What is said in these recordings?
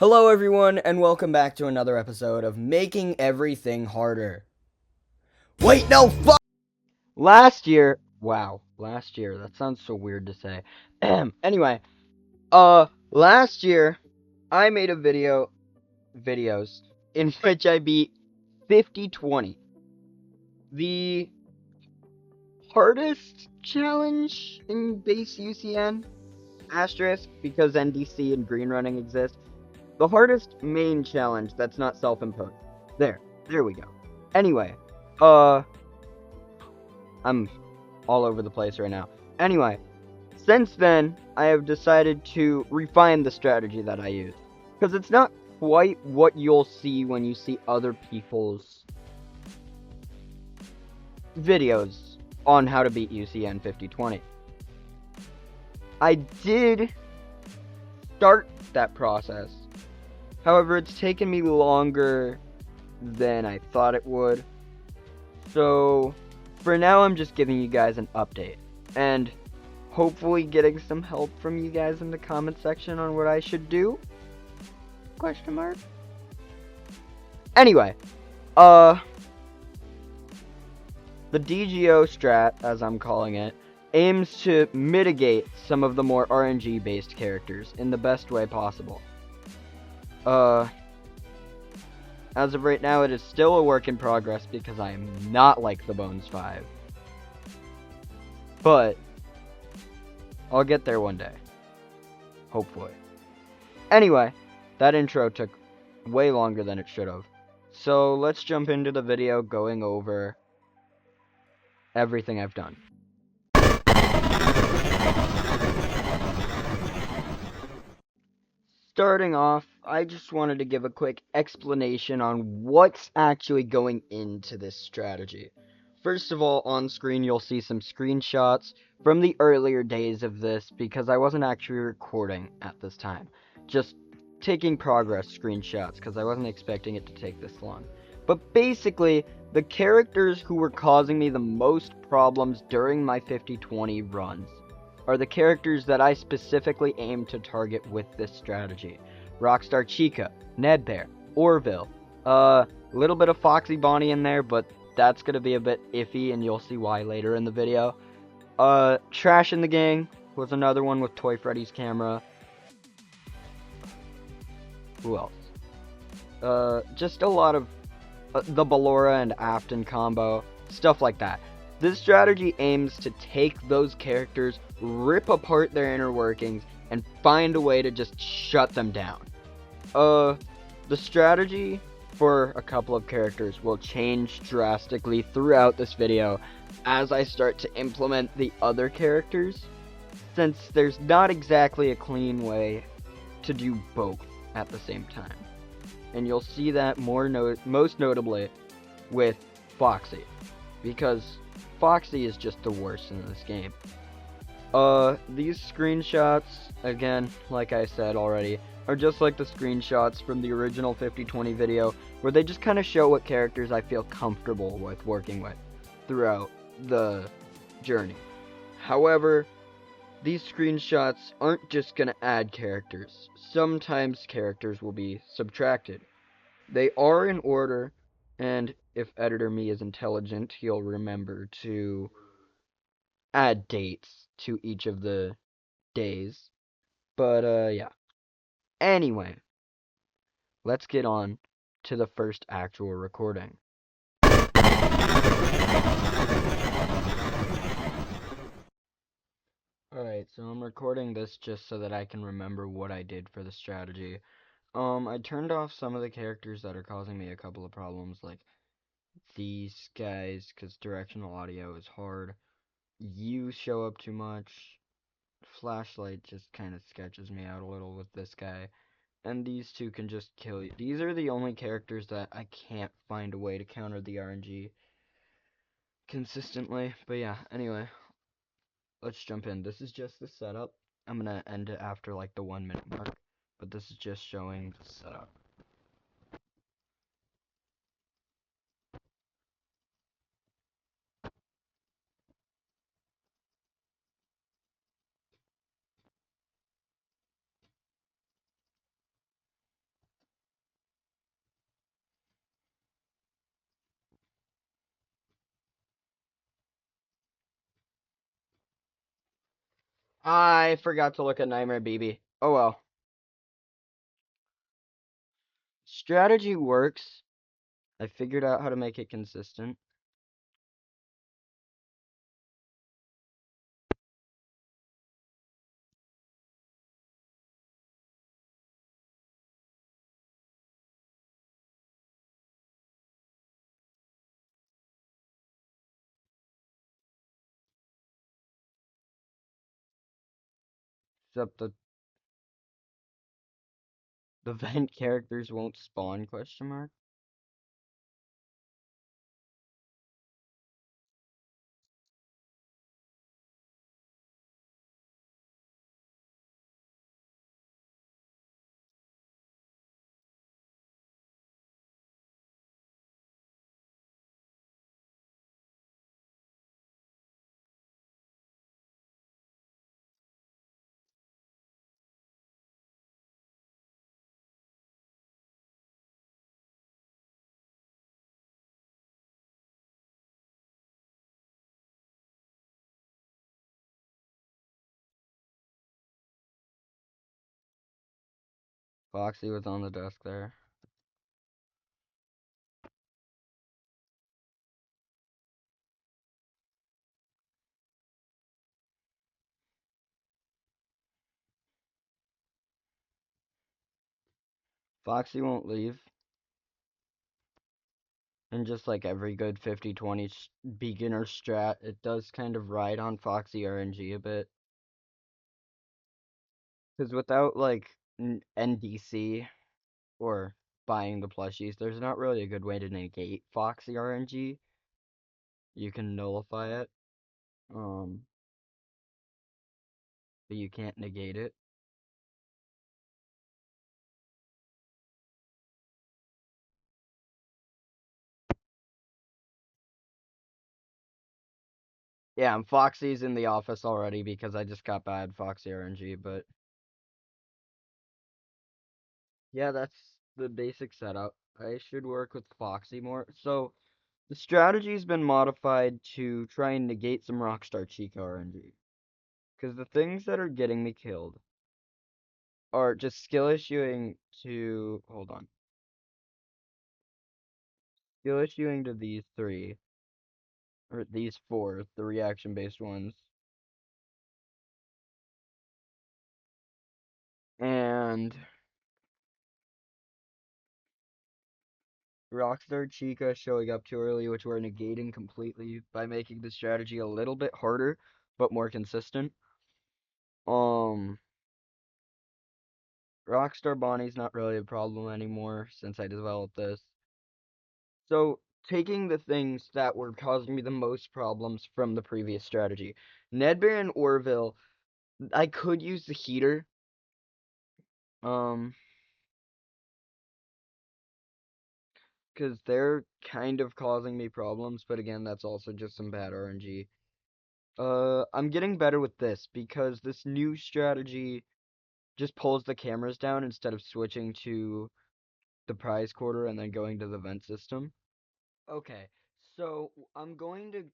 Hello, everyone, and welcome back to another episode of Making Everything Harder. Wait, no, fuck! Last year, that sounds so weird to say. Anyway, last year, I made videos, in which I beat 50-20. The hardest challenge in base UCN, asterisk, because NDC and green running exist. The hardest main challenge that's not self-imposed. There we go. Anyway, I'm all over the place right now. Anyway, since then, I have decided to refine the strategy that I use. Because it's not quite what you'll see when you see other people's videos on how to beat UCN 50-20. I did start that process. However, it's taken me longer than I thought it would. So, for now, I'm just giving you guys an update. And hopefully getting some help from you guys in the comment section on what I should do? Question mark? Anyway, the DGO Strat, as I'm calling it, aims to mitigate some of the more RNG based characters in the best way possible. As of right now, it is still a work in progress because I am not like the Bones 5. But I'll get there one day. Hopefully. Anyway, that intro took way longer than it should have. So let's jump into the video going over everything I've done. Starting off, I just wanted to give a quick explanation on what's actually going into this strategy. First of all, on screen you'll see some screenshots from the earlier days of this because I wasn't actually recording at this time. Just taking progress screenshots because I wasn't expecting it to take this long. But basically, the characters who were causing me the most problems during my 50-20 runs are the characters that I specifically aim to target with this strategy. Rockstar Chica, Nedbear, Orville, little bit of Foxy Bonnie in there, but that's gonna be a bit iffy and you'll see why later in the video. Trash in the Gang was another one with Toy Freddy's camera. Who else? Just a lot of the Ballora and Afton combo, stuff like that. This strategy aims to take those characters, rip apart their inner workings, and find a way to just shut them down. The strategy for a couple of characters will change drastically throughout this video as I start to implement the other characters, since there's not exactly a clean way to do both at the same time. And you'll see that most notably with Foxy, because Foxy is just the worst in this game. These screenshots, again, like I said already, are just like the screenshots from the original 50-20 video, where they just kind of show what characters I feel comfortable with working with throughout the journey. However, these screenshots aren't just gonna add characters. Sometimes characters will be subtracted. They are in order, and if Editor Me is intelligent, he'll remember to add dates to each of the days. But, yeah. Anyway, let's get on to the first actual recording. Alright, so I'm recording this just so that I can remember what I did for the strategy. I turned off some of the characters that are causing me a couple of problems, like these guys, because directional audio is hard. You show up too much. Flashlight just kind of sketches me out a little with this guy. And these two can just kill you. These are the only characters that I can't find a way to counter the RNG consistently. But yeah, anyway, let's jump in. This is just the setup. I'm gonna end it after like the 1 minute mark. But this is just showing the setup. I forgot to look at Nightmare BB. Oh well. Strategy works. I figured out how to make it consistent. Except the vent characters won't spawn, question mark. Foxy was on the desk there. Foxy won't leave. And just like every good 50-20 beginner strat, it does kind of ride on Foxy RNG a bit. Because without like NDC or buying the plushies, there's not really a good way to negate Foxy RNG. You can nullify it, but you can't negate it. Yeah, and Foxy's in the office already because I just got bad Foxy RNG, but yeah, that's the basic setup. I should work with Foxy more. So the strategy's been modified to try and negate some Rockstar Chica RNG. Because the things that are getting me killed are just skill issuing to hold on. Skill issuing to these three. Or these four, the reaction based ones. And Rockstar Chica showing up too early, which we're negating completely by making the strategy a little bit harder, but more consistent. Um, Rockstar Bonnie's not really a problem anymore since I developed this. So, taking the things that were causing me the most problems from the previous strategy, Nedbear and Orville, I could use the heater. Um, because they're kind of causing me problems, but again, that's also just some bad RNG. I'm getting better with this because this new strategy just pulls the cameras down instead of switching to the prize quarter and then going to the vent system. Okay, so I'm going to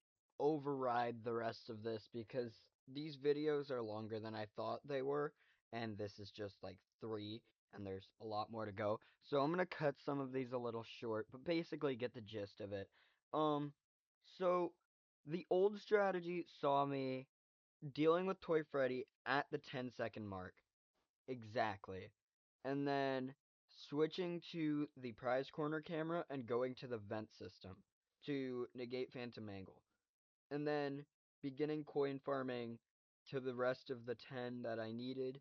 override the rest of this because these videos are longer than I thought they were, and this is just like 3, and there's a lot more to go. So I'm gonna cut some of these a little short, but basically get the gist of it. Um, so the old strategy saw me dealing with Toy Freddy at the 10-second mark. Exactly. And then switching to the prize corner camera and going to the vent system to negate Phantom Angle. And then beginning coin farming to the rest of the 10 that I needed,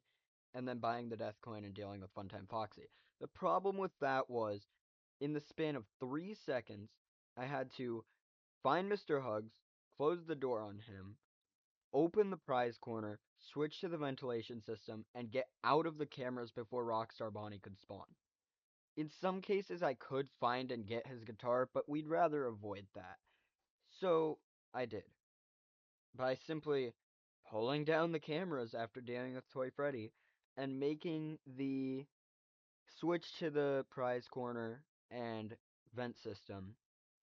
and then buying the death coin and dealing with Funtime Foxy. The problem with that was, in the span of 3 seconds, I had to find Mr. Hugs, close the door on him, open the prize corner, switch to the ventilation system, and get out of the cameras before Rockstar Bonnie could spawn. In some cases, I could find and get his guitar, but we'd rather avoid that. So, I did. By simply pulling down the cameras after dealing with Toy Freddy and making the switch to the prize corner and vent system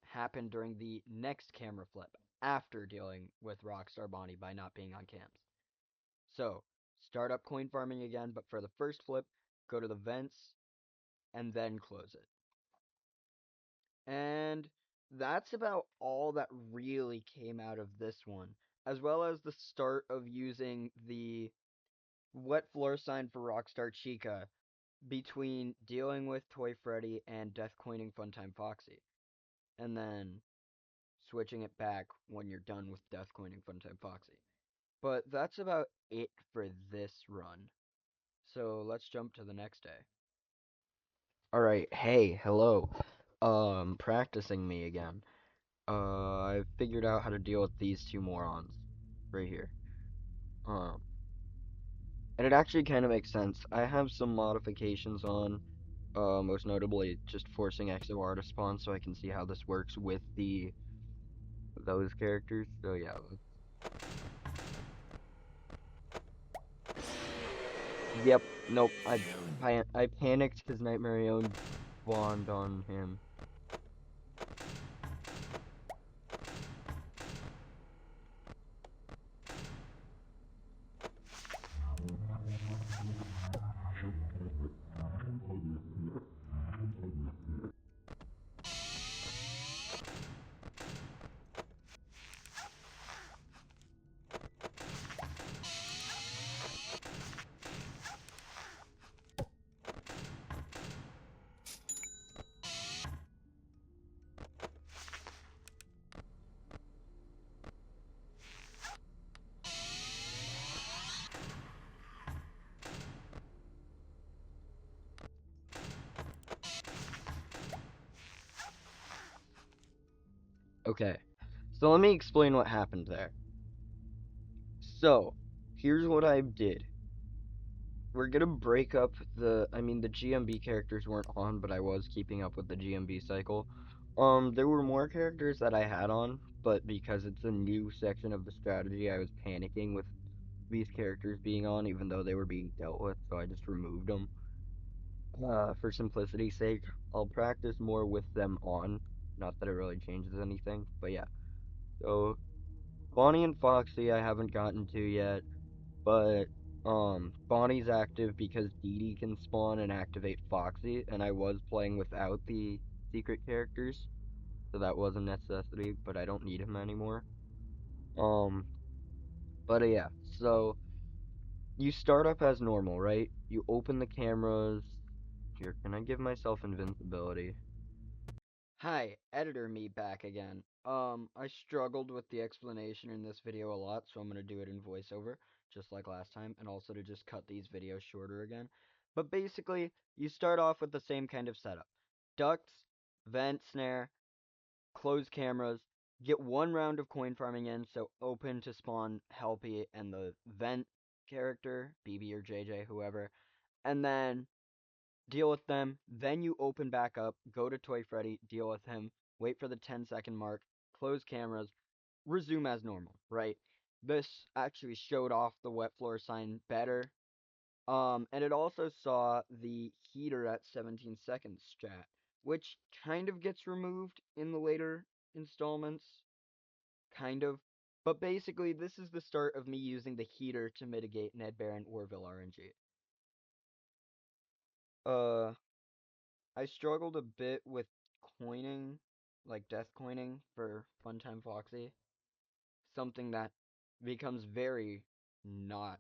happen during the next camera flip after dealing with Rockstar Bonnie by not being on cams. So, start up coin farming again, but for the first flip, go to the vents, and then close it. And that's about all that really came out of this one, as well as the start of using the wet floor sign for Rockstar Chica between dealing with Toy Freddy and death coining Funtime Foxy, and then switching it back when you're done with death coining Funtime Foxy. But that's about it for this run. So let's jump to the next day. Alright, hey, hello. Practicing me again. I figured out how to deal with these two morons right here. Um, and it actually kind of makes sense. I have some modifications on, most notably just forcing XOR to spawn so I can see how this works with those characters. So yeah. Yep, nope, I panicked because Nightmare owned spawned on him. Okay, so let me explain what happened there. So, here's what I did. We're gonna break up the GMB characters weren't on, but I was keeping up with the GMB cycle. There were more characters that I had on, but because it's a new section of the strategy, I was panicking with these characters being on, even though they were being dealt with, so I just removed them. For simplicity's sake, I'll practice more with them on. Not that it really changes anything, but yeah. So, Bonnie and Foxy I haven't gotten to yet. But Bonnie's active because Dee Dee can spawn and activate Foxy, and I was playing without the secret characters, so that was a necessity, but I don't need him anymore. Um, but yeah, so you start up as normal, right? You open the cameras. Here, can I give myself invincibility? Hi, editor me back again. I struggled with the explanation in this video a lot, so I'm gonna do it in voiceover, just like last time, and also to just cut these videos shorter again. But basically, you start off with the same kind of setup. Ducks, vent snare, close cameras, get one round of coin farming in, so open to spawn Helpy and the vent character, BB or JJ, whoever, and then deal with them, then you open back up, go to Toy Freddy, deal with him, wait for the 10-second mark, close cameras, resume as normal, right? This actually showed off the wet floor sign better. And it also saw the heater at 17 seconds strat, which kind of gets removed in the later installments. Kind of. But basically, this is the start of me using the heater to mitigate Ned Bear and Orville RNG. Uh, I struggled a bit with coining, like death coining for Funtime Foxy. Something that becomes very not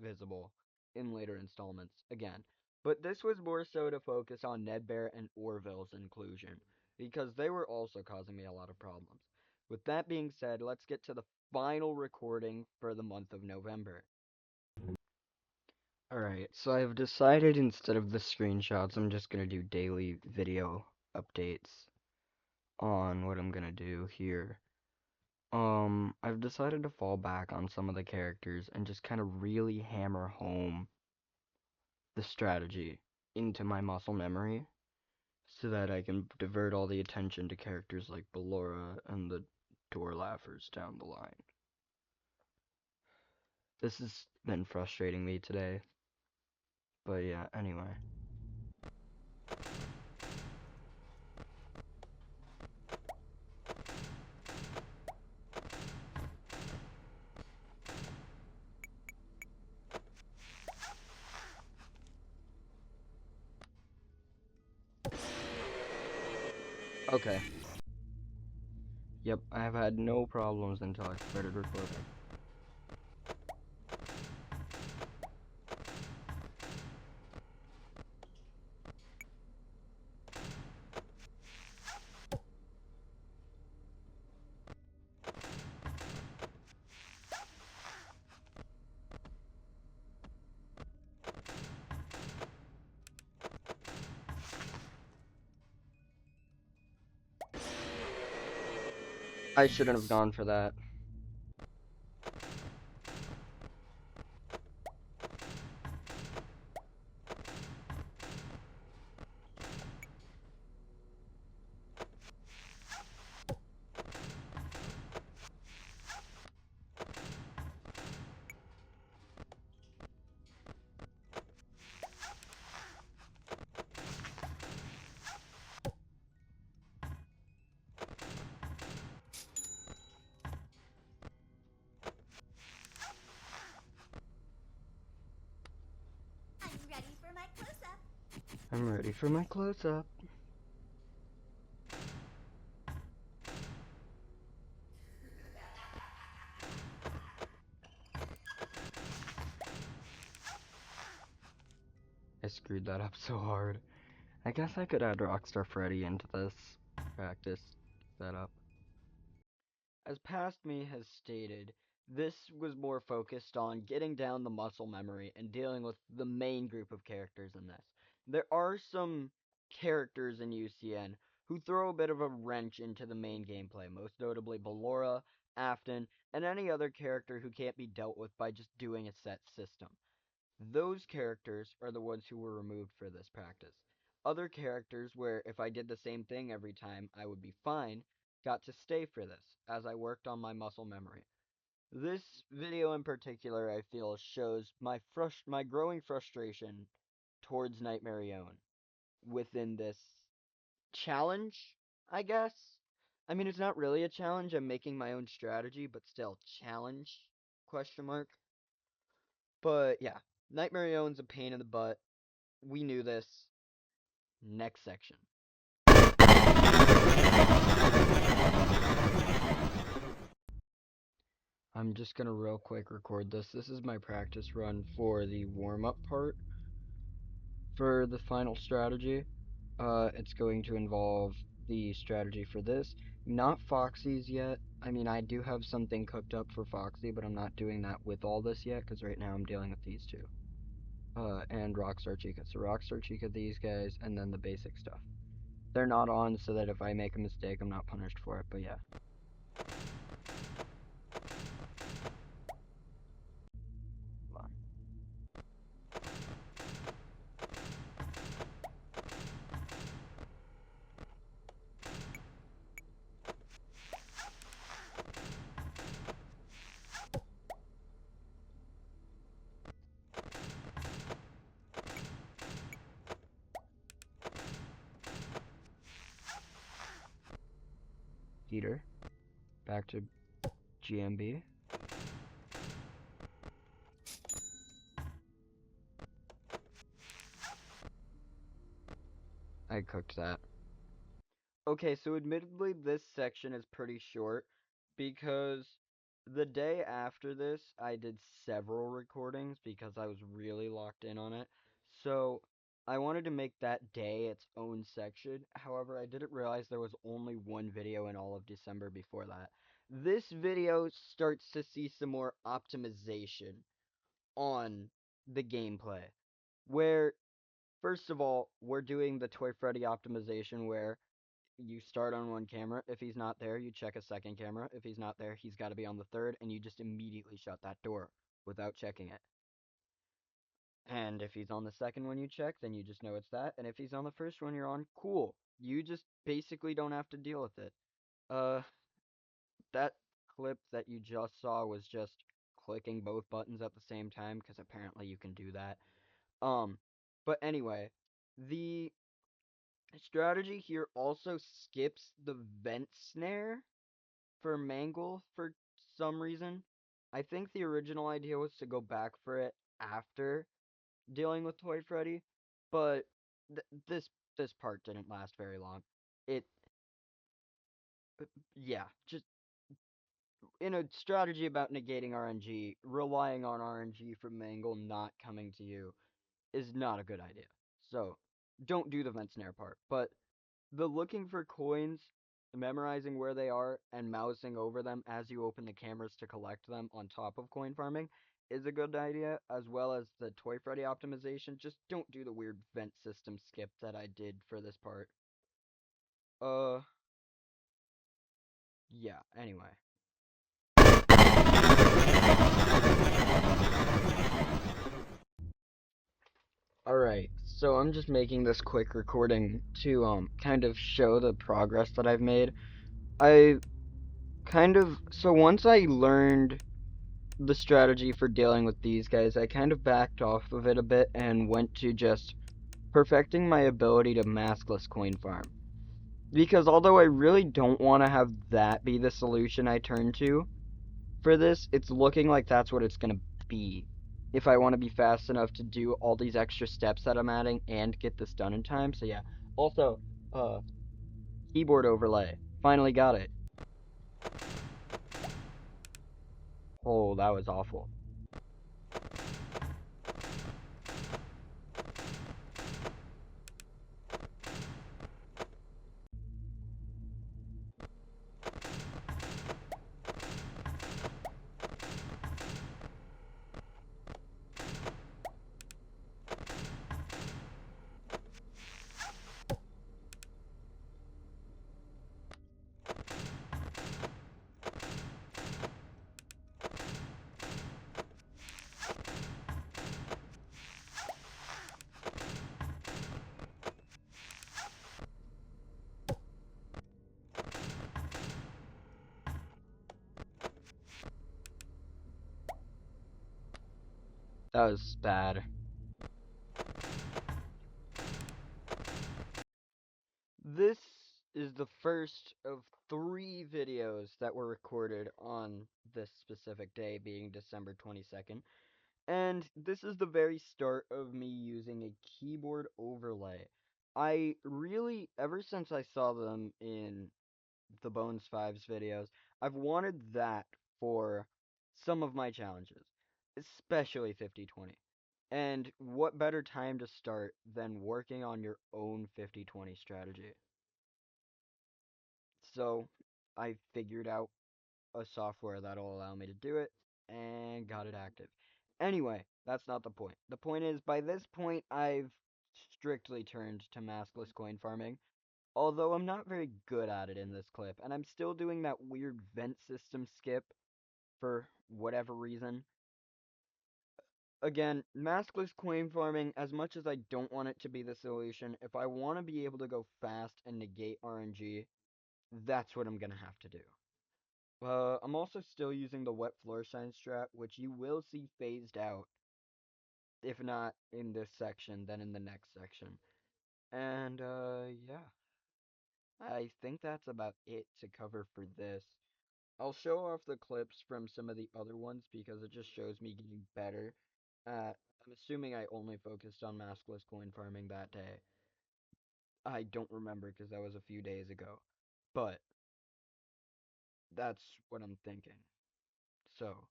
visible in later installments again. But this was more so to focus on Ned Bear and Orville's inclusion, because they were also causing me a lot of problems. With that being said, let's get to the final recording for the month of November. Alright, so I've decided instead of the screenshots, I'm just gonna do daily video updates on what I'm gonna do here. I've decided to fall back on some of the characters and just kind of really hammer home the strategy into my muscle memory so that I can divert all the attention to characters like Ballora and the door laughers down the line. This has been frustrating me today, but yeah, anyway. Okay. Yep, I have had no problems until I started recording. I shouldn't have gone for that. I'm ready for my close-up. I'm ready for my close-up. I screwed that up so hard. I guess I could add Rockstar Freddy into this practice setup. As past me has stated, this was more focused on getting down the muscle memory and dealing with the main group of characters in this. There are some characters in UCN who throw a bit of a wrench into the main gameplay, most notably Ballora, Afton, and any other character who can't be dealt with by just doing a set system. Those characters are the ones who were removed for this practice. Other characters, where if I did the same thing every time I would be fine, got to stay for this, as I worked on my muscle memory. This video in particular, I feel, shows my growing frustration towards Nightmare Own within this challenge, I guess. I mean, it's not really a challenge. I'm making my own strategy, but still, challenge? Question mark. But yeah, Nightmare Owen's a pain in the butt. We knew this. Next section. I'm just gonna real quick record this. This is my practice run for the warm-up part for the final strategy. It's going to involve the strategy for this. Not Foxy's yet. I mean, I do have something cooked up for Foxy, but I'm not doing that with all this yet, because right now I'm dealing with these two. And Rockstar Chica. So Rockstar Chica, these guys, and then the basic stuff. They're not on so that if I make a mistake, I'm not punished for it, but yeah. Hold on. Heater. Back to GMB. I cooked that. Okay, so admittedly, this section is pretty short because the day after this, I did several recordings because I was really locked in on it. So I wanted to make that day its own section. However, I didn't realize there was only one video in all of December before that. This video starts to see some more optimization on the gameplay, where first of all, we're doing the Toy Freddy optimization where you start on one camera. If he's not there, you check a second camera. If he's not there, he's got to be on the third, and you just immediately shut that door without checking it. And if he's on the second one you check, then you just know it's that. And if he's on the first one you're on, cool. You just basically don't have to deal with it. Uh, that clip that you just saw was just clicking both buttons at the same time, because apparently you can do that. But anyway, the strategy here also skips the vent snare for Mangle for some reason. I think the original idea was to go back for it after dealing with Toy Freddy, but th this part didn't last very long. It yeah, just in a strategy about negating RNG, relying on RNG from Mangle not coming to you is not a good idea. So, don't do the vent snare part. But the looking for coins, memorizing where they are, and mousing over them as you open the cameras to collect them on top of coin farming is a good idea, as well as the Toy Freddy optimization. Just don't do the weird vent system skip that I did for this part. Uh, yeah, anyway. Alright, so I'm just making this quick recording to kind of show the progress that I've made. I so once I learned the strategy for dealing with these guys, I kind of backed off of it a bit and went to just perfecting my ability to maskless coin farm. Because although I really don't want to have that be the solution I turn to for this, it's looking like that's what it's going to be. If I want to be fast enough to do all these extra steps that I'm adding and get this done in time. So yeah. Also, keyboard overlay. Finally got it. Oh, that was awful. That was bad. This is the first of 3 videos that were recorded on this specific day, being December 22nd. And this is the very start of me using a keyboard overlay. I really, ever since I saw them in the Bones 5's videos, I've wanted that for some of my challenges, especially 50/20. And what better time to start than working on your own 50/20 strategy? So I figured out a software that'll allow me to do it and got it active. Anyway, that's not the point. The point is, by this point, I've strictly turned to maskless coin farming, although I'm not very good at it in this clip, and I'm still doing that weird vent system skip for whatever reason. Again, maskless coin farming, as much as I don't want it to be the solution, if I want to be able to go fast and negate RNG, that's what I'm gonna have to do. I'm also still using the wet floor shine strat, which you will see phased out. If not in this section, then in the next section. And, yeah. I think that's about it to cover for this. I'll show off the clips from some of the other ones because it just shows me getting better. I'm assuming I only focused on maskless coin farming that day. I don't remember because that was a few days ago. But that's what I'm thinking. So,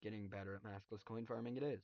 getting better at maskless coin farming it is.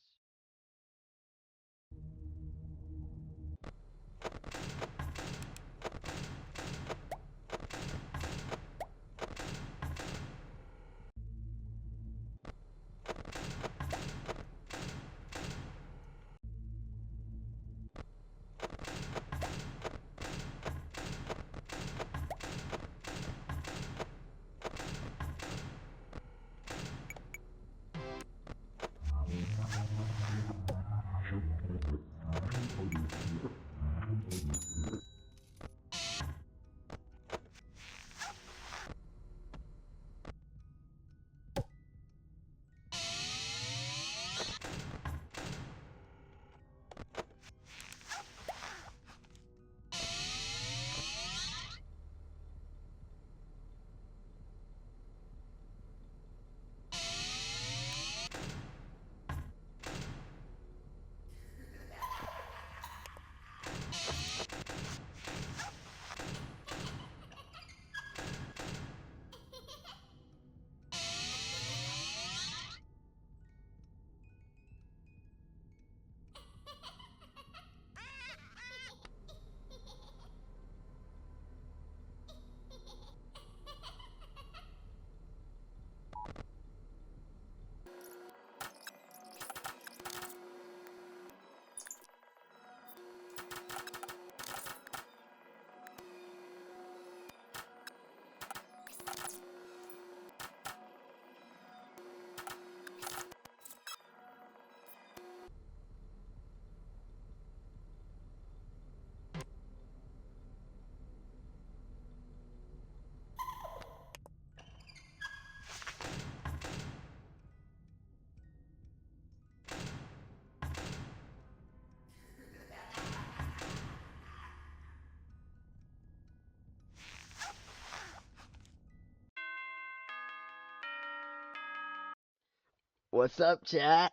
What's up, chat?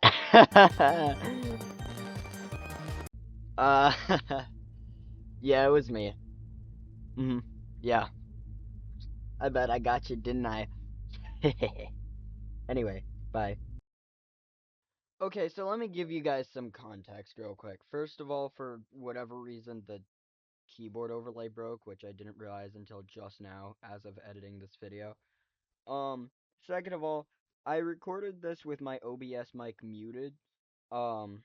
uh, yeah, it was me. Yeah, I bet I got you, didn't I? Anyway, bye. Okay, so let me give you guys some context real quick. First of all, for whatever reason, the keyboard overlay broke, which I didn't realize until just now as of editing this video. Um, Second of all, I recorded this with my OBS mic muted. Um,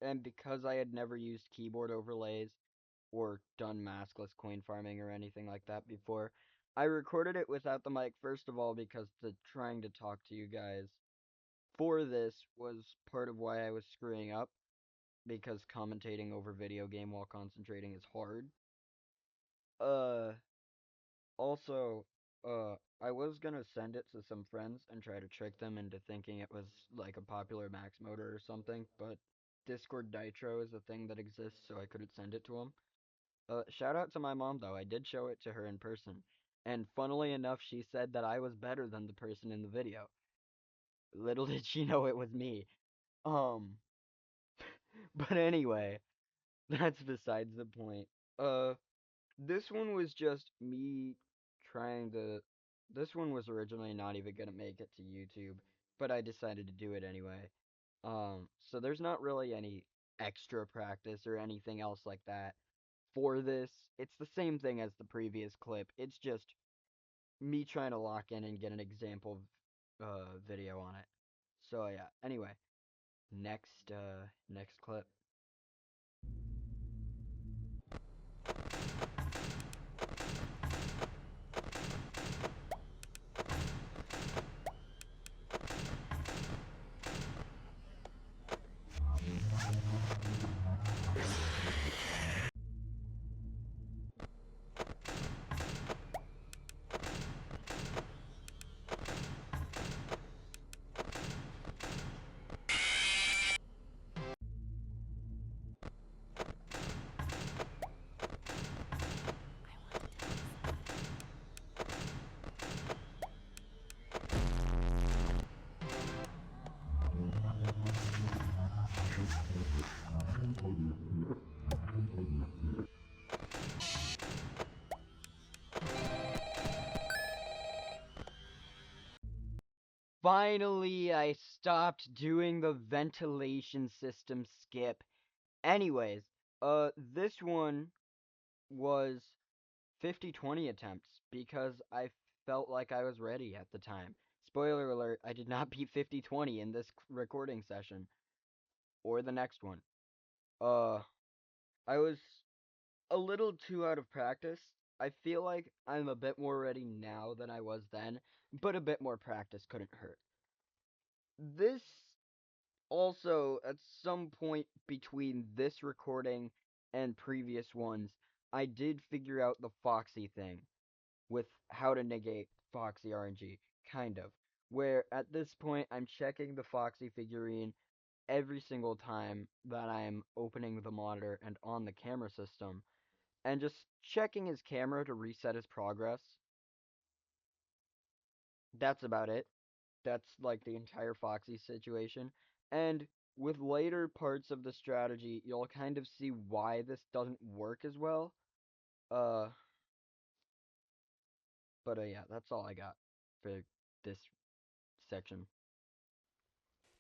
and because I had never used keyboard overlays or done maskless coin farming or anything like that before, I recorded it without the mic, first of all, because trying to talk to you guys for this was part of why I was screwing up, because commentating over video game while concentrating is hard. Uh, Also, I was gonna send it to some friends and try to trick them into thinking it was like a popular max motor or something, but Discord Nitro is a thing that exists, so I couldn't send it to them. Shout out to my mom though, I did show it to her in person, and funnily enough, she said that I was better than the person in the video. Little did she know it was me. Um, but anyway, that's besides the point. Uh, This one was just me trying to. This one was originally not even gonna make it to YouTube, but I decided to do it anyway. So there's not really any extra practice or anything else like that for this. It's the same thing as the previous clip. It's just me trying to lock in and get an example video on it. So yeah. Anyway, next clip. Finally, I stopped doing the ventilation system skip. Anyways, this one was 50-20 attempts because I felt like I was ready at the time. Spoiler alert, I did not beat 50-20 in this recording session or the next one. Uh, I was a little too out of practice. I feel like I'm a bit more ready now than I was then, but a bit more practice couldn't hurt. This Also, at some point between this recording and previous ones, I did figure out the Foxy thing with how to negate Foxy RNG, kind of. Where at this point, I'm checking the Foxy figurine every single time that I'm opening the monitor and on the camera system, and just checking his camera to reset his progress. That's about it. That's like the entire Foxy situation. And with later parts of the strategy, you'll kind of see why this doesn't work as well. Uh, yeah, that's all I got for this section.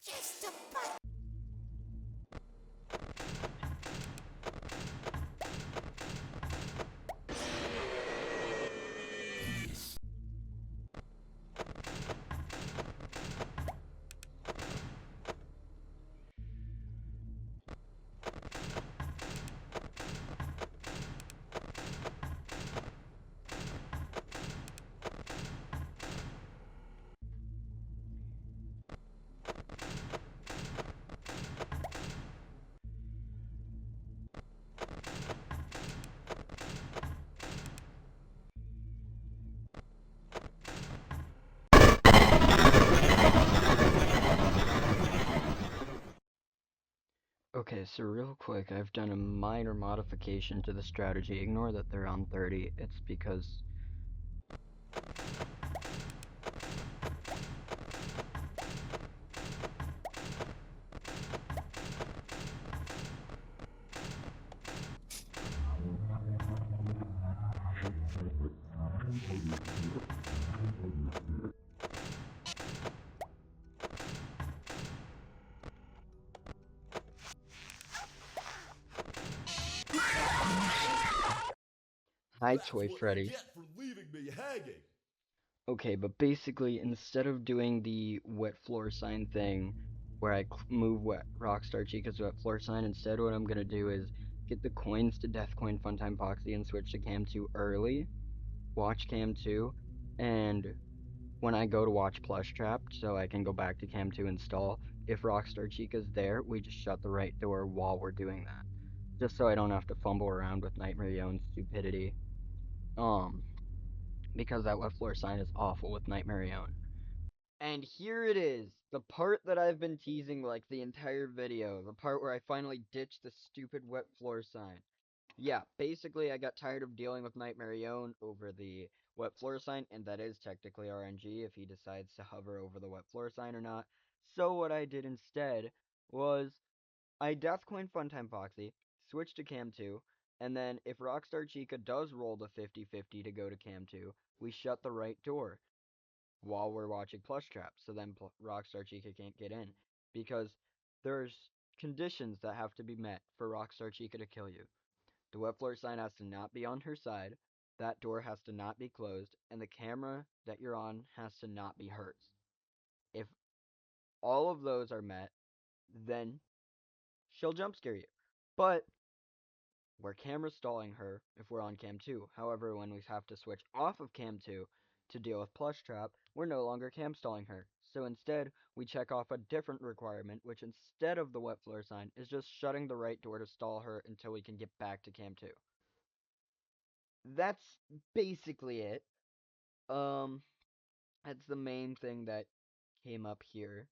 Just a butt. Okay, so real quick, I've done a minor modification to the strategy. Ignore that they're on 30. It's because Hi, That's Toy what you Freddy. get for leaving me hanging. Okay, but basically, instead of doing the wet floor sign thing, where I move wet Rockstar Chica's wet floor sign, instead what I'm gonna do is get the coins to Death Coin Funtime Foxy and switch to Cam 2 early, watch Cam 2, and when I go to watch Plush Trapped, so I can go back to Cam 2 install, if Rockstar Chica's there, we just shut the right door while we're doing that. Just so I don't have to fumble around with Nightmare Yone's stupidity. Um, because that wet floor sign is awful with Nightmare Yone. And here it is, the part that I've been teasing like the entire video, the part where I finally ditched the stupid wet floor sign. Yeah, basically I got tired of dealing with Nightmare Yone over the wet floor sign, and that is technically RNG if he decides to hover over the wet floor sign or not. So what I did instead was I Deathcoin Funtime Foxy, switched to Cam 2, and then if Rockstar Chica does roll the 50-50 to go to Cam 2, we shut the right door while we're watching Plush Trap, so then Rockstar Chica can't get in. Because there's conditions that have to be met for Rockstar Chica to kill you. The wet floor sign has to not be on her side, that door has to not be closed, and the camera that you're on has to not be hers. If all of those are met, then she'll jump scare you. But we're camera stalling her if we're on cam 2. However, when we have to switch off of cam 2 to deal with Plush Trap, we're no longer cam stalling her. So instead, we check off a different requirement, which instead of the wet floor sign, is just shutting the right door to stall her until we can get back to cam 2. That's basically it. Um, that's the main thing that came up here.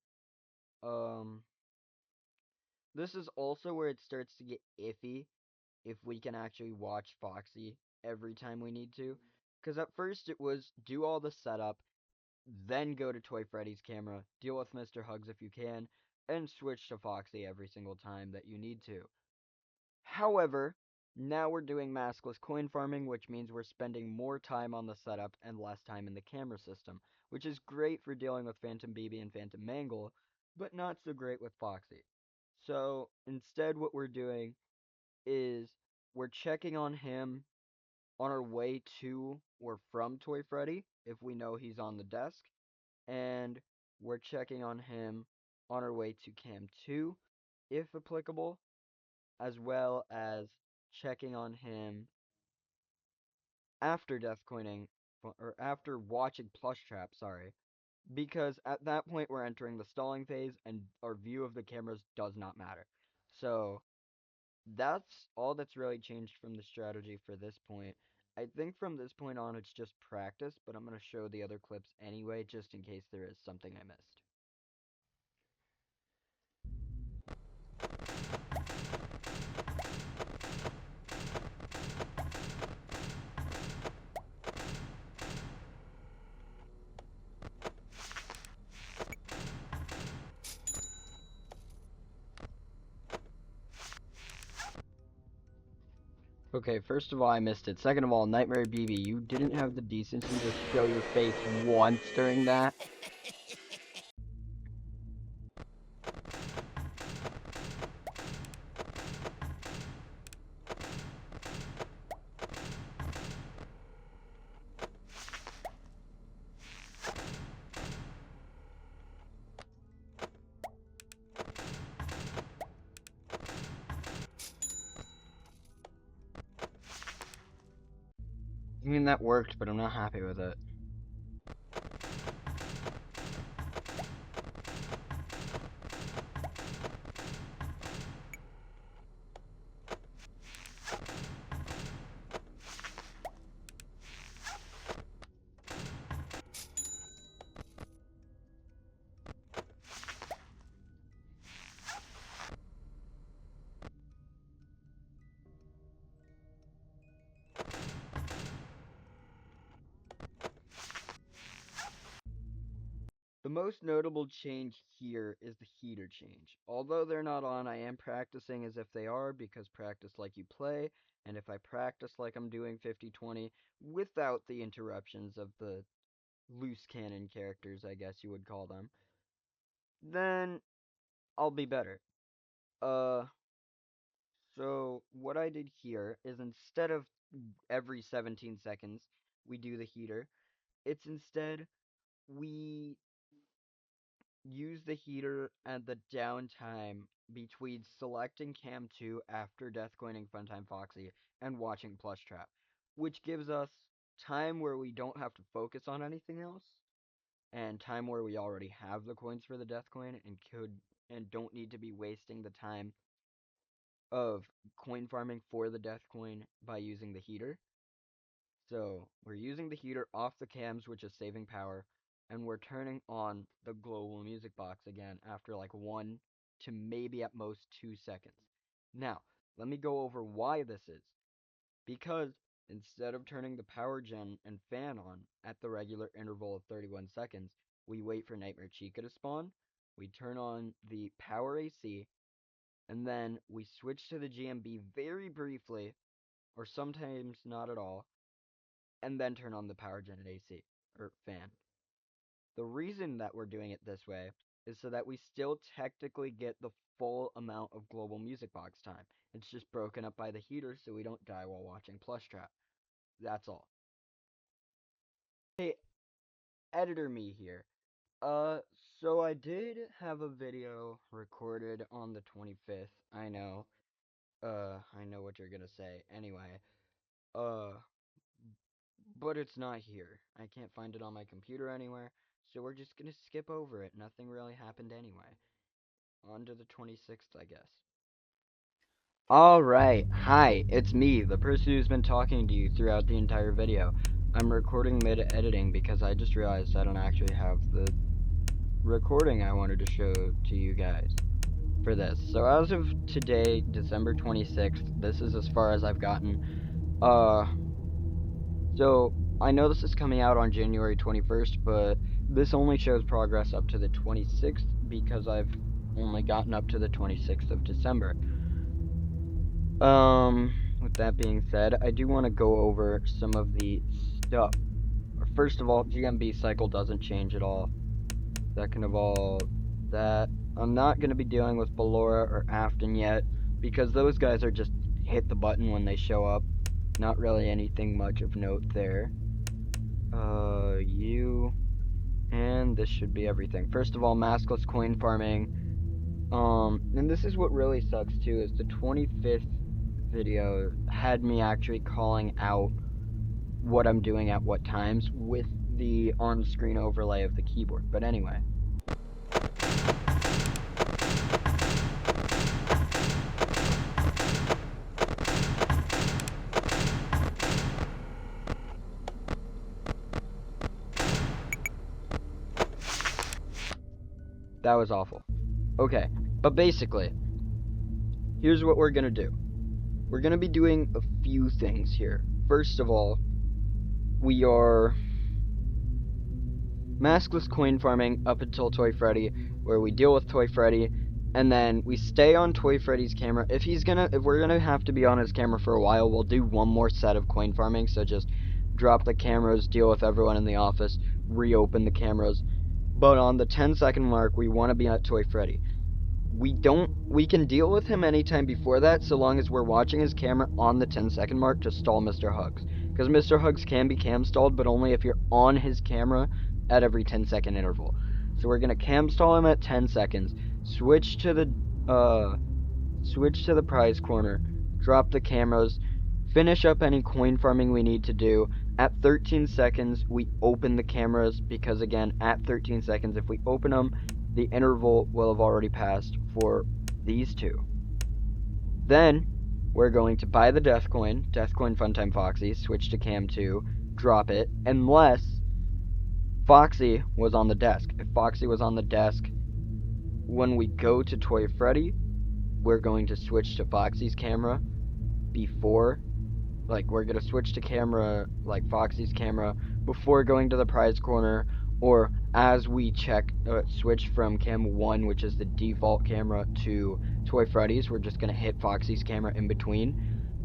Um, this is also where it starts to get iffy if we can actually watch Foxy every time we need to. Because at first it was do all the setup, then go to Toy Freddy's camera, deal with Mr. Hugs if you can, and switch to Foxy every single time that you need to. However, now we're doing maskless coin farming, which means we're spending more time on the setup and less time in the camera system, which is great for dealing with Phantom BB and Phantom Mangle, but not so great with Foxy. So instead what we're doing is we're checking on him on our way to or from Toy Freddy if we know he's on the desk, and we're checking on him on our way to Cam 2 if applicable, as well as checking on him after death coining or after watching Plush Trap, sorry, because at that point we're entering the stalling phase and our view of the cameras does not matter. So that's all that's really changed from the strategy for this point. I think from this point on it's just practice, but I'm going to show the other clips anyway, just in case there is something I missed. Okay, first of all, I missed it. Second of all, Nightmare BB, you didn't have the decency to show your face once during that. I mean, that worked, but I'm not happy with it. The most notable change here is the heater change. Although they're not on, I am practicing as if they are because practice like you play, and if I practice like I'm doing 50-20 without the interruptions of the loose cannon characters, I guess you would call them, then I'll be better. Uh, So what I did here is instead of every 17 seconds we do the heater, it's instead we use the heater at the downtime between selecting Cam 2 after Deathcoining Funtime Foxy and watching Plush Trap, which gives us time where we don't have to focus on anything else, and time where we already have the coins for the Deathcoin and don't need to be wasting the time of coin farming for the Deathcoin by using the heater. So we're using the heater off the cams, which is saving power, and we're turning on the global music box again after like 1 to maybe at most 2 seconds. Now, let me go over why this is. Because instead of turning the power gen and fan on at the regular interval of 31 seconds, we wait for Nightmare Chica to spawn, we turn on the power AC, and then we switch to the GMB very briefly, or sometimes not at all, and then turn on the power gen and AC, or fan. The reason that we're doing it this way is so that we still technically get the full amount of global music box time. It's just broken up by the heater so we don't die while watching Plush Trap. That's all. Hey, editor me here. Uh, so I did have a video recorded on the 25th. I know what you're gonna say. Anyway, uh, but it's not here. I can't find it on my computer anywhere, so we're just gonna skip over it. Nothing really happened anyway. On to the 26th, I guess. Alright, hi, it's me, the person who's been talking to you throughout the entire video. I'm recording mid-editing because I just realized I don't actually have the recording I wanted to show to you guys for this. So as of today, December 26th, this is as far as I've gotten. So I know this is coming out on January 21st, but this only shows progress up to the 26th because I've only gotten up to the 26th of December. With that being said, I do want to go over some of the stuff. First of all, GMB cycle doesn't change at all. Second of all, that I'm not going to be dealing with Ballora or Afton yet, because those guys are just hit the button when they show up. Not really anything much of note there. And this should be everything. First of all, maskless coin farming. And this is what really sucks too, is the 25th video had me actually calling out what I'm doing at what times with the on-screen overlay of the keyboard. But anyway. That was awful. Okay, but basically, here's what we're gonna do. We're gonna be doing a few things here. First of all, we are maskless coin farming up until Toy Freddy, where we deal with Toy Freddy, and then we stay on Toy Freddy's camera. If we're gonna have to be on his camera for a while, we'll do one more set of coin farming, so just drop the cameras, deal with everyone in the office, reopen the cameras. But on the 10-second mark, we want to be at Toy Freddy. We can deal with him anytime before that, so long as we're watching his camera on the 10-second mark to stall Mr. Hugs. Because Mr. Hugs can be cam stalled, but only if you're on his camera at every 10-second interval. So we're gonna cam stall him at 10 seconds, switch to the prize corner, drop the cameras, finish up any coin farming we need to do. At 13 seconds, we open the cameras, because again, at 13 seconds, if we open them, the interval will have already passed for these two. Then, we're going to buy the Deathcoin Funtime Foxy, switch to Cam 2, drop it, unless Foxy was on the desk. If Foxy was on the desk, when we go to Toy Freddy, we're going to switch to Foxy's camera before, we're going to switch to camera, Foxy's camera, before going to the prize corner, or as we switch from cam 1, which is the default camera, to Toy Freddy's, we're just going to hit Foxy's camera in between.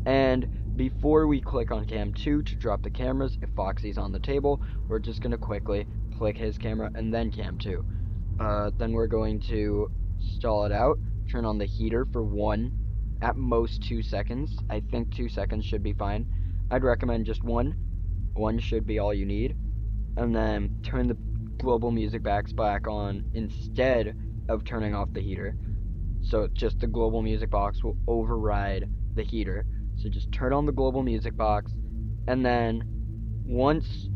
And before we click on cam 2 to drop the cameras, if Foxy's on the table, we're just going to quickly click his camera and then cam 2. Then we're going to stall it out, turn on the heater for 1 at most 2 seconds. I think 2 seconds should be fine. I'd recommend just one. One should be all you need. And then turn the global music box back on instead of turning off the heater. So just the global music box will override the heater. So just turn on the global music box, and then once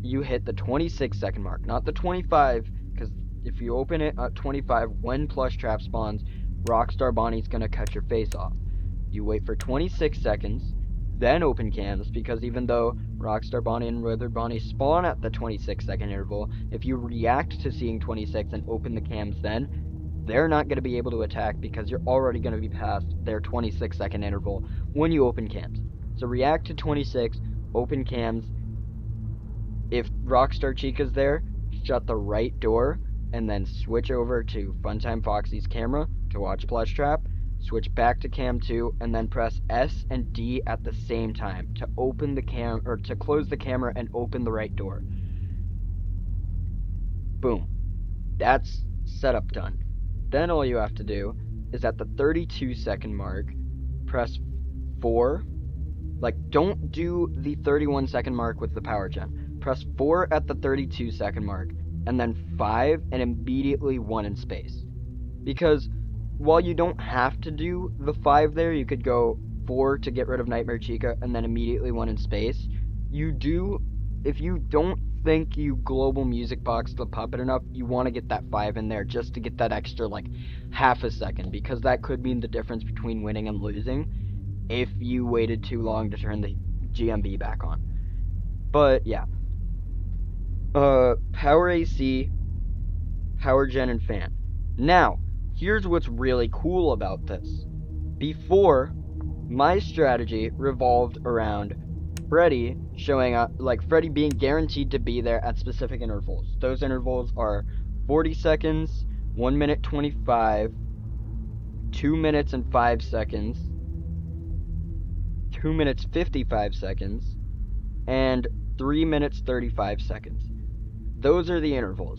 you hit the 26 second mark, not the 25, because if you open it at 25 when plush trap spawns, Rockstar Bonnie's gonna cut your face off. You wait for 26 seconds, then open cams, because even though Rockstar Bonnie and Withered Bonnie spawn at the 26 second interval, if you react to seeing 26 and open the cams then, they're not going to be able to attack because you're already going to be past their 26 second interval when you open cams. So react to 26, open cams. If Rockstar Chica's there, shut the right door, and then switch over to Funtime Foxy's camera to watch Plush Trap, switch back to cam 2, and then press S and D at the same time to open the to close the camera and open the right door. Boom. That's setup done. Then all you have to do is at the 32 second mark, press 4. Like, don't do the 31 second mark with the power gen. Press 4 at the 32 second mark, and then 5 and immediately 1 in space. Because while you don't have to do the 5 there, you could go 4 to get rid of Nightmare Chica and then immediately 1 in space. You do, if you don't think you global music box the puppet enough, you want to get that 5 in there just to get that extra like half a second, because that could mean the difference between winning and losing if you waited too long to turn the GMB back on. But yeah, power AC, power gen, and fan. Now here's what's really cool about this. Before, my strategy revolved around Freddy showing up, like Freddy being guaranteed to be there at specific intervals. Those intervals are 40 seconds, 1 minute 25, 2 minutes and 5 seconds, 2 minutes 55 seconds, and 3 minutes 35 seconds. Those are the intervals,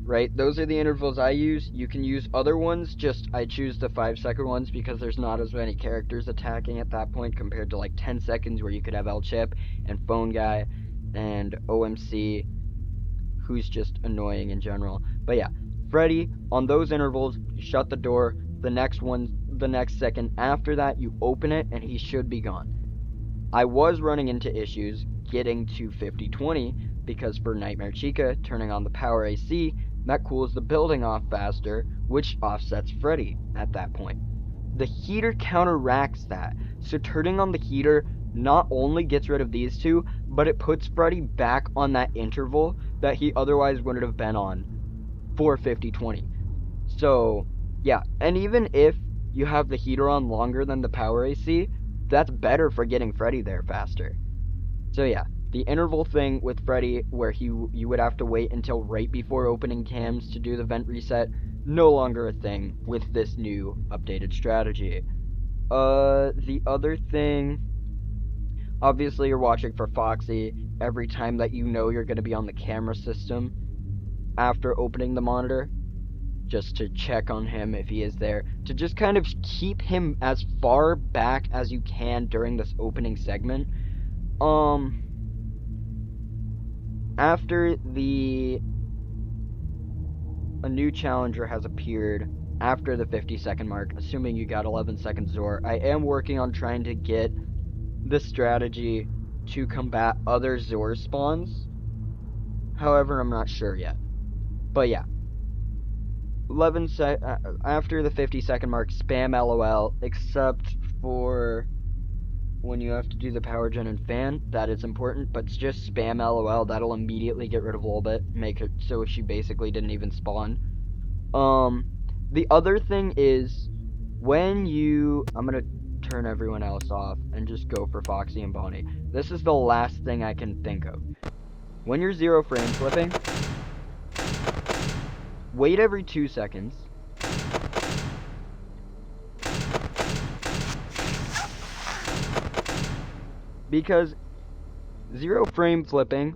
right? Those are the intervals I use. You can use other ones, just I choose the 5-second ones because there's not as many characters attacking at that point compared to like 10 seconds where you could have El Chip and Phone Guy and OMC, who's just annoying in general. But yeah, Freddy, on those intervals, you shut the door. The next second after that, you open it and he should be gone. I was running into issues getting to 50-20 because for Nightmare Chica, turning on the power AC, that cools the building off faster, which offsets Freddy at that point. The heater counteracts that, so turning on the heater not only gets rid of these two, but it puts Freddy back on that interval that he otherwise wouldn't have been on for 50-20. So, yeah, and even if you have the heater on longer than the power AC, that's better for getting Freddy there faster. So yeah, the interval thing with Freddy, where you would have to wait until right before opening cams to do the vent reset, no longer a thing with this new updated strategy. The other thing, obviously you're watching for Foxy every time that you know you're going to be on the camera system after opening the monitor, just to check on him if he is there, to just kind of keep him as far back as you can during this opening segment. After a new challenger has appeared after the 50-second mark, assuming you got 11 seconds Zor, I am working on trying to get the strategy to combat other Zor spawns. However, I'm not sure yet. But yeah. After the 50-second mark, spam LOL, except for when you have to do the power gen and fan. That is important, but just spam LOL. That'll immediately get rid of Lolbit, make it so she basically didn't even spawn. The other thing is, when I'm gonna turn everyone else off and just go for Foxy and Bonnie. This is the last thing I can think of. When you're 0 frame flipping, wait every 2 seconds. Because 0 frame flipping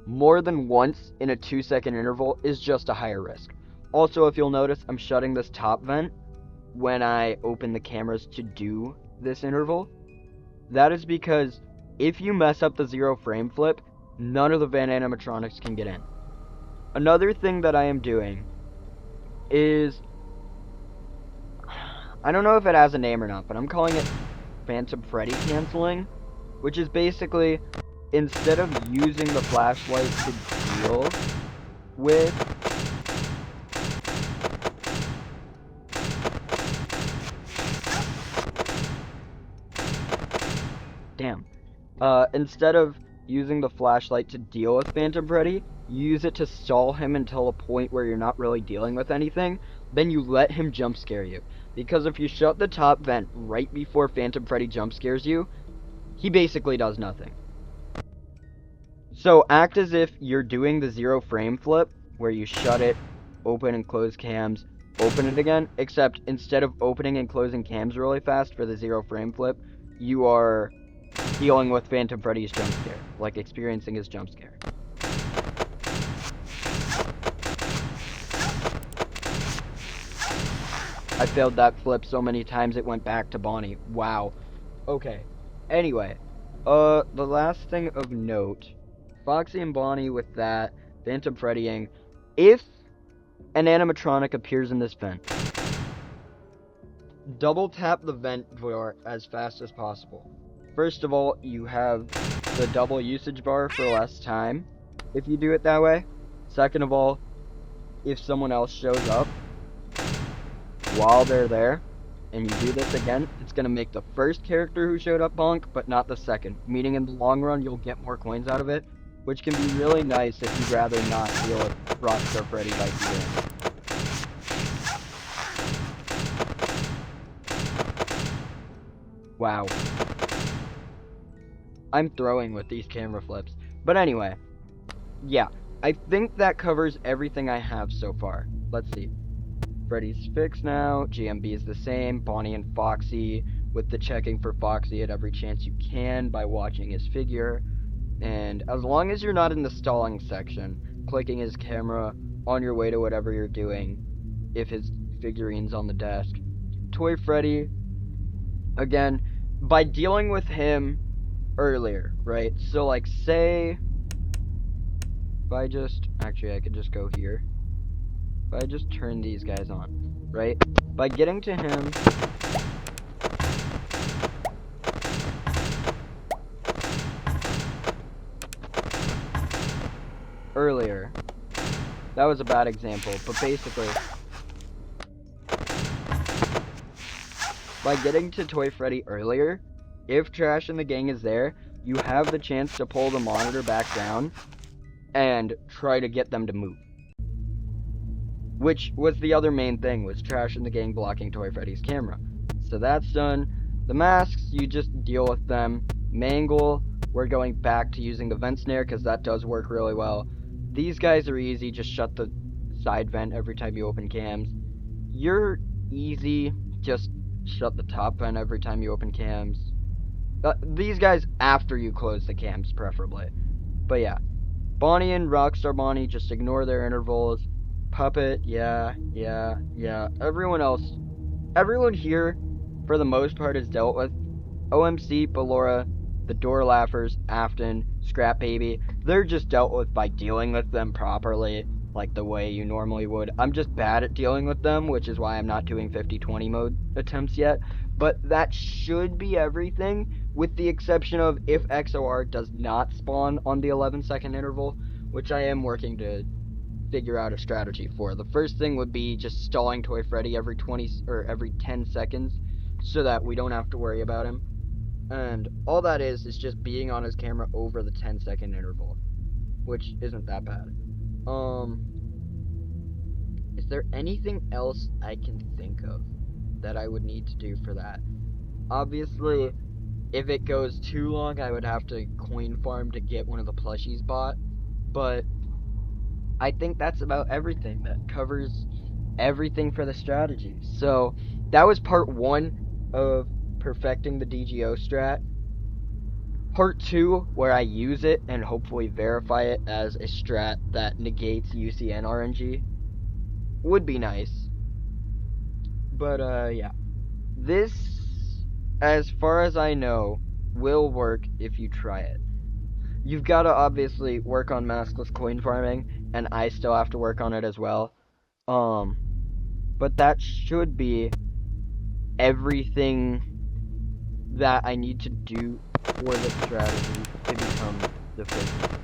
more than once in a 2-second interval is just a higher risk. Also, if you'll notice, I'm shutting this top vent when I open the cameras to do this interval. That is because if you mess up the 0 frame flip, none of the Van animatronics can get in. Another thing that I am doing is, I don't know if it has a name or not, but I'm calling it Phantom Freddy canceling, which is basically, instead of using the flashlight to deal with instead of using the flashlight to deal with Phantom Freddy, use it to stall him until a point where you're not really dealing with anything, then you let him jump scare you. Because if you shut the top vent right before Phantom Freddy jump scares you, he basically does nothing. So act as if you're doing the 0 frame flip, where you shut it, open and close cams, open it again, except instead of opening and closing cams really fast for the 0 frame flip, you are dealing with Phantom Freddy's jump scare, like experiencing his jump scare. I failed that flip so many times it went back to Bonnie. Wow. Okay. Anyway, the last thing of note, Foxy and Bonnie with that, Phantom Freddying, if an animatronic appears in this vent, double tap the vent door as fast as possible. First of all, you have the double usage bar for less time if you do it that way. Second of all, if someone else shows up while they're there, and you do this again, it's going to make the first character who showed up bonk, but not the second. Meaning in the long run, you'll get more coins out of it, which can be really nice if you'd rather not deal with Rockstar Freddy by doing. Wow. I'm throwing with these camera flips. But anyway, yeah, I think that covers everything I have so far. Let's see. Freddy's fixed now, GMB is the same, Bonnie and Foxy, with the checking for Foxy at every chance you can by watching his figure. And as long as you're not in the stalling section, clicking his camera on your way to whatever you're doing, if his figurine's on the desk. Toy Freddy, again, by dealing with him earlier, right? So like say, if I just, actually I could just go here. If I just turn these guys on, right? By getting to him, earlier, that was a bad example, but basically, by getting to Toy Freddy earlier, if Trash and the gang is there, you have the chance to pull the monitor back down and try to get them to move. Which was the other main thing, was Trash and the gang blocking Toy Freddy's camera. So that's done. The masks, you just deal with them. Mangle, we're going back to using the vent snare because that does work really well. These guys are easy, just shut the side vent every time you open cams. You're easy, just shut the top vent every time you open cams. These guys after you close the cams, preferably. But yeah, Bonnie and Rockstar Bonnie, just ignore their intervals. Puppet, yeah. Everyone here, for the most part, is dealt with. OMC, Ballora, the Door Laughers, Afton, Scrap Baby, they're just dealt with by dealing with them properly, like the way you normally would. I'm just bad at dealing with them, which is why I'm not doing 50-20 mode attempts yet. But that should be everything, with the exception of if XOR does not spawn on the 11-second interval, which I am working to figure out a strategy for. The first thing would be just stalling Toy Freddy every 10 seconds so that we don't have to worry about him. And all that is just being on his camera over the 10-second interval, which isn't that bad. Is there anything else I can think of that I would need to do for that? Obviously, if it goes too long, I would have to coin farm to get one of the plushies bought, but I think that's about everything. That covers everything for the strategy. So that was part 1 of perfecting the DGO strat. Part 2, where I use it and hopefully verify it as a strat that negates UCN RNG, would be nice. But, yeah. This, as far as I know, will work if you try it. You've got to obviously work on maskless coin farming, and I still have to work on it as well. But that should be everything that I need to do for the strategy to become the 50.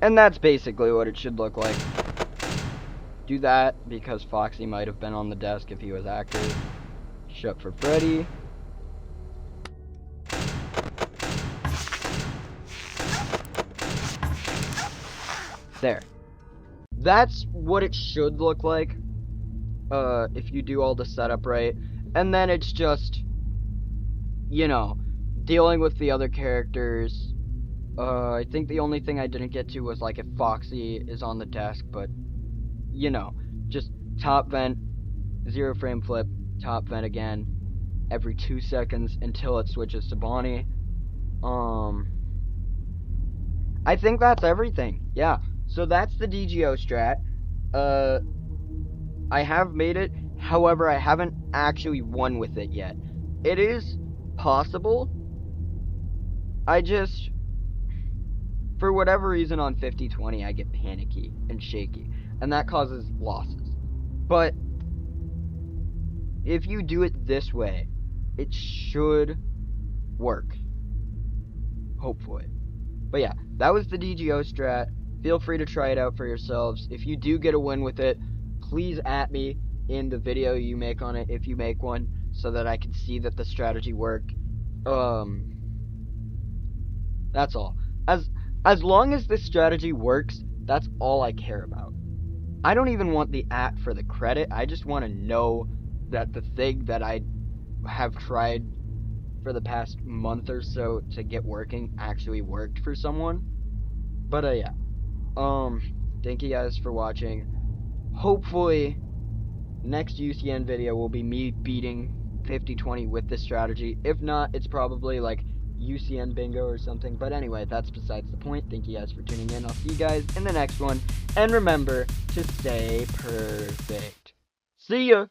And that's basically what it should look like. Do that because Foxy might have been on the desk if he was active. Shut for Freddy. There. That's what it should look like. If you do all the setup right. And then it's just, you know, dealing with the other characters. I think the only thing I didn't get to was, like, if Foxy is on the desk, but, you know, just top vent, 0 frame flip, top vent again, every 2 seconds until it switches to Bonnie. I think that's everything. Yeah, so that's the DGO strat. I have made it, however, I haven't actually won with it yet. It is possible. I just, for whatever reason on 50-20, I get panicky and shaky, and that causes losses. But if you do it this way, it should work. Hopefully. But yeah, that was the DGO strat. Feel free to try it out for yourselves. If you do get a win with it, please at me in the video you make on it, if you make one, so that I can see that the strategy worked. That's all. As long as this strategy works, that's all I care about. I don't even want the @ for the credit. I just want to know that the thing that I have tried for the past month or so to get working actually worked for someone. But yeah. Thank you guys for watching. Hopefully next UCN video will be me beating 50-20 with this strategy. If not, it's probably like UCN bingo or something. But anyway, that's besides the point. Thank you guys for tuning in. I'll see you guys in the next one. And remember to stay perfect. See ya!